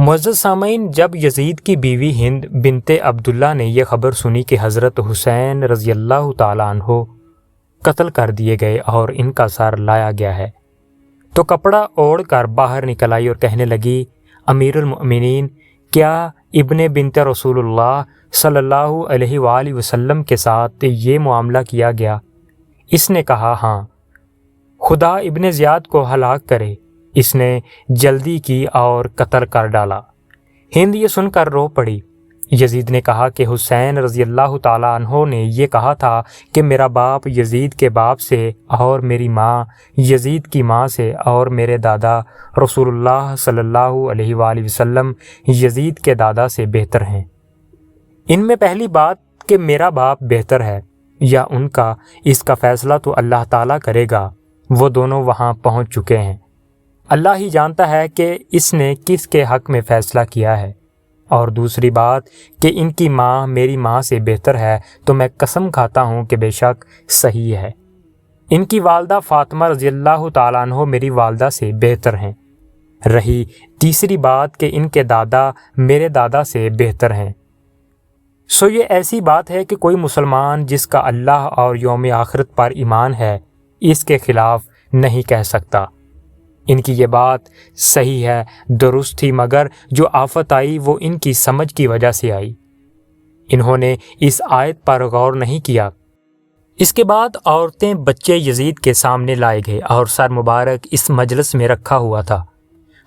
معزز سامعین، جب یزید کی بیوی ہند بنت عبداللہ نے یہ خبر سنی کہ حضرت حسین رضی اللہ تعالیٰ عنہ قتل کر دیے گئے اور ان کا سر لایا گیا ہے، تو کپڑا اوڑھ کر باہر نکل آئی اور کہنے لگی، امیر المؤمنین، کیا ابن بنت رسول اللہ صلی اللہ علیہ وآلہ وسلم کے ساتھ یہ معاملہ کیا گیا؟ اس نے کہا، ہاں، خدا ابن زیاد کو ہلاک کرے، اس نے جلدی کی اور قتل کر ڈالا۔ ہند یہ سن کر رو پڑی۔ یزید نے کہا کہ حسین رضی اللہ تعالیٰ عنہ نے یہ کہا تھا کہ میرا باپ یزید کے باپ سے اور میری ماں یزید کی ماں سے اور میرے دادا رسول اللہ صلی اللہ علیہ وآلہ وسلم یزید کے دادا سے بہتر ہیں۔ ان میں پہلی بات کہ میرا باپ بہتر ہے یا ان کا، اس کا فیصلہ تو اللہ تعالیٰ کرے گا، وہ دونوں وہاں پہنچ چکے ہیں۔ اللہ ہی جانتا ہے کہ اس نے کس کے حق میں فیصلہ کیا ہے۔ اور دوسری بات کہ ان کی ماں میری ماں سے بہتر ہے، تو میں قسم کھاتا ہوں کہ بے شک صحیح ہے۔ ان کی والدہ فاطمہ رضی اللہ تعالیٰ عنہ میری والدہ سے بہتر ہیں۔ رہی تیسری بات کہ ان کے دادا میرے دادا سے بہتر ہیں، سو یہ ایسی بات ہے کہ کوئی مسلمان جس کا اللہ اور یوم آخرت پر ایمان ہے اس کے خلاف نہیں کہہ سکتا۔ ان کی یہ بات صحیح ہے، درست تھی، مگر جو آفت آئی وہ ان کی سمجھ کی وجہ سے آئی۔ انہوں نے اس آیت پر غور نہیں کیا۔ اس کے بعد عورتیں بچے یزید کے سامنے لائے گئے اور سر مبارک اس مجلس میں رکھا ہوا تھا۔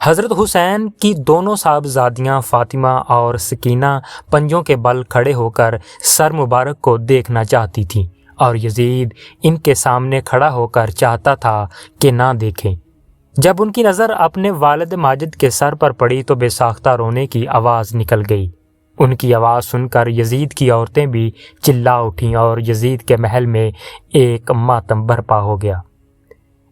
حضرت حسین کی دونوں صاحبزادیاں فاطمہ اور سکینہ پنجوں کے بل کھڑے ہو کر سر مبارک کو دیکھنا چاہتی تھیں، اور یزید ان کے سامنے کھڑا ہو کر چاہتا تھا کہ نہ دیکھیں۔ جب ان کی نظر اپنے والد ماجد کے سر پر پڑی تو بے ساختہ رونے کی آواز نکل گئی۔ ان کی آواز سن کر یزید کی عورتیں بھی چلا اٹھیں اور یزید کے محل میں ایک ماتم برپا ہو گیا۔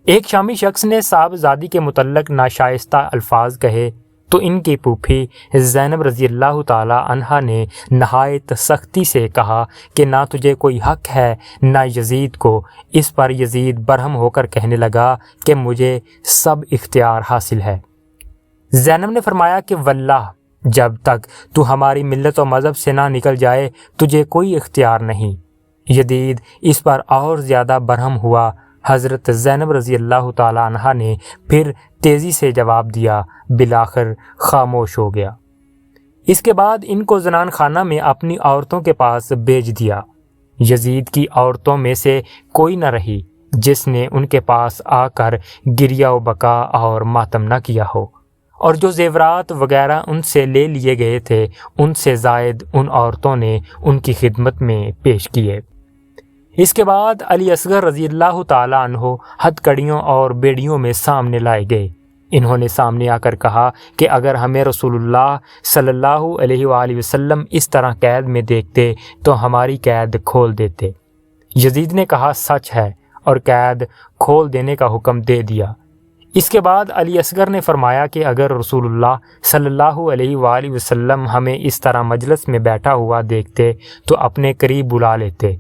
ایک شامی شخص نے صاحبزادی کے متعلق ناشائستہ الفاظ کہے تو ان کی پھوپھی زینب رضی اللہ تعالی عنہا نے نہایت سختی سے کہا کہ نہ تجھے کوئی حق ہے نہ یزید کو۔ اس پر یزید برہم ہو کر کہنے لگا کہ مجھے سب اختیار حاصل ہے۔ زینب نے فرمایا کہ واللہ، جب تک تو ہماری ملت و مذہب سے نہ نکل جائے تجھے کوئی اختیار نہیں۔ یزید اس پر اور زیادہ برہم ہوا۔ حضرت زینب رضی اللہ تعالیٰ عنہا نے پھر تیزی سے جواب دیا، بالآخر خاموش ہو گیا۔ اس کے بعد ان کو زنان خانہ میں اپنی عورتوں کے پاس بھیج دیا۔ یزید کی عورتوں میں سے کوئی نہ رہی جس نے ان کے پاس آ کر گریہ و بکا اور ماتم نہ کیا ہو، اور جو زیورات وغیرہ ان سے لے لیے گئے تھے ان سے زائد ان عورتوں نے ان کی خدمت میں پیش کیے۔ اس کے بعد علی اصغر رضی اللہ تعالیٰ عنہ ہتھ کڑیوں اور بیڑیوں میں سامنے لائے گئے۔ انہوں نے سامنے آ کر کہا کہ اگر ہمیں رسول اللہ صلی اللہ علیہ وآلہ وسلم اس طرح قید میں دیکھتے تو ہماری قید کھول دیتے۔ یزید نے کہا، سچ ہے، اور قید کھول دینے کا حکم دے دیا۔ اس کے بعد علی اصغر نے فرمایا کہ اگر رسول اللہ صلی اللہ علیہ وآلہ وسلم ہمیں اس طرح مجلس میں بیٹھا ہوا دیکھتے تو اپنے قریب بلا لیتے۔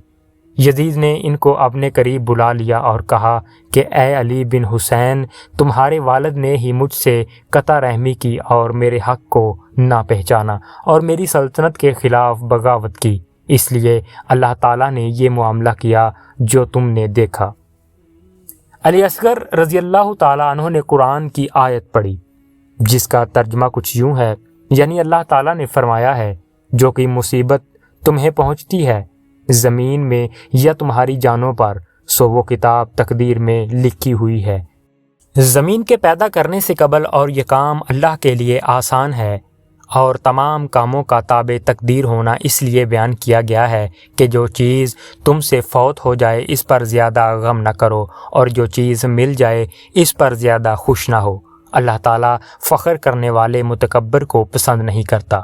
یزید نے ان کو اپنے قریب بلا لیا اور کہا کہ اے علی بن حسین، تمہارے والد نے ہی مجھ سے قطع رحمی کی اور میرے حق کو نہ پہچانا اور میری سلطنت کے خلاف بغاوت کی، اس لیے اللہ تعالیٰ نے یہ معاملہ کیا جو تم نے دیکھا۔ علی اصغر رضی اللہ تعالیٰ عنہ نے قرآن کی آیت پڑھی جس کا ترجمہ کچھ یوں ہے، یعنی اللہ تعالیٰ نے فرمایا ہے، جو کہ مصیبت تمہیں پہنچتی ہے زمین میں یا تمہاری جانوں پر، سو وہ کتاب تقدیر میں لکھی ہوئی ہے۔ زمین کے پیدا کرنے سے قبل اور یہ کام اللہ کے لیے آسان ہے، اور تمام کاموں کا تابع تقدیر ہونا اس لیے بیان کیا گیا ہے کہ جو چیز تم سے فوت ہو جائے اس پر زیادہ غم نہ کرو، اور جو چیز مل جائے اس پر زیادہ خوش نہ ہو۔ اللہ تعالیٰ فخر کرنے والے متکبر کو پسند نہیں کرتا۔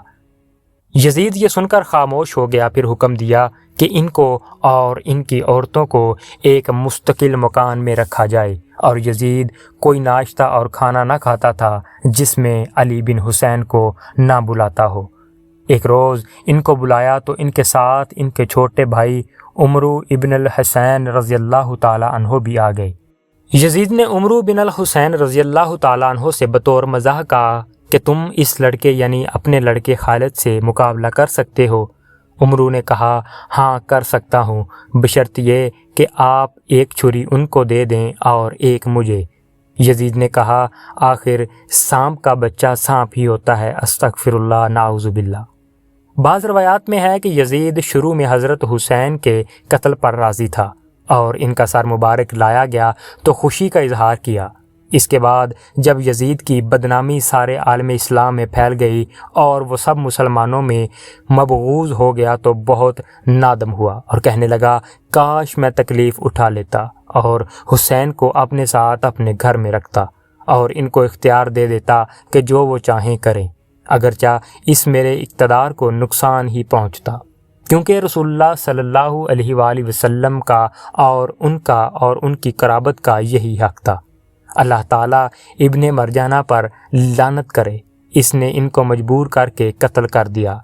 یزید یہ سن کر خاموش ہو گیا، پھر حکم دیا کہ ان کو اور ان کی عورتوں کو ایک مستقل مکان میں رکھا جائے، اور یزید کوئی ناشتہ اور کھانا نہ کھاتا تھا جس میں علی بن حسین کو نہ بلاتا ہو۔ ایک روز ان کو بلایا تو ان کے ساتھ ان کے چھوٹے بھائی عمرو ابن الحسین رضی اللہ تعالیٰ عنہ بھی آ گئے۔ یزید نے عمرو بن الحسین رضی اللہ تعالیٰ عنہ سے بطور مزاح کا کہ تم اس لڑکے یعنی اپنے لڑکے خالد سے مقابلہ کر سکتے ہو؟ عمرو نے کہا ہاں کر سکتا ہوں، بشرط یہ کہ آپ ایک چھری ان کو دے دیں اور ایک مجھے۔ یزید نے کہا آخر سانپ کا بچہ سانپ ہی ہوتا ہے، استغفر اللہ، نعوذ باللہ۔ بعض روایات میں ہے کہ یزید شروع میں حضرت حسین کے قتل پر راضی تھا اور ان کا سر مبارک لایا گیا تو خوشی کا اظہار کیا۔ اس کے بعد جب یزید کی بدنامی سارے عالم اسلام میں پھیل گئی اور وہ سب مسلمانوں میں مبغوض ہو گیا تو بہت نادم ہوا اور کہنے لگا کاش میں تکلیف اٹھا لیتا اور حسین کو اپنے ساتھ اپنے گھر میں رکھتا اور ان کو اختیار دے دیتا کہ جو وہ چاہیں کریں، اگرچہ اس میرے اقتدار کو نقصان ہی پہنچتا، کیونکہ رسول اللہ صلی اللہ علیہ وآلہ وسلم کا اور ان کی قرابت کا یہی حق تھا۔ اللہ تعالیٰ ابن مرجانہ پر لعنت کرے، اس نے ان کو مجبور کر کے قتل کر دیا،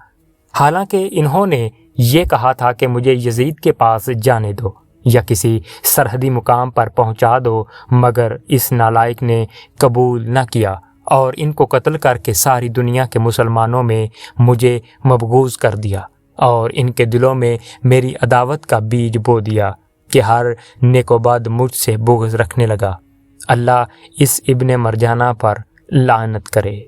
حالانکہ انہوں نے یہ کہا تھا کہ مجھے یزید کے پاس جانے دو یا کسی سرحدی مقام پر پہنچا دو، مگر اس نالائق نے قبول نہ کیا اور ان کو قتل کر کے ساری دنیا کے مسلمانوں میں مجھے مبغوض کر دیا اور ان کے دلوں میں میری عداوت کا بیج بو دیا کہ ہر نیک و بد مجھ سے بغض رکھنے لگا۔ اللہ اس ابن مرجانہ پر لعنت کرے۔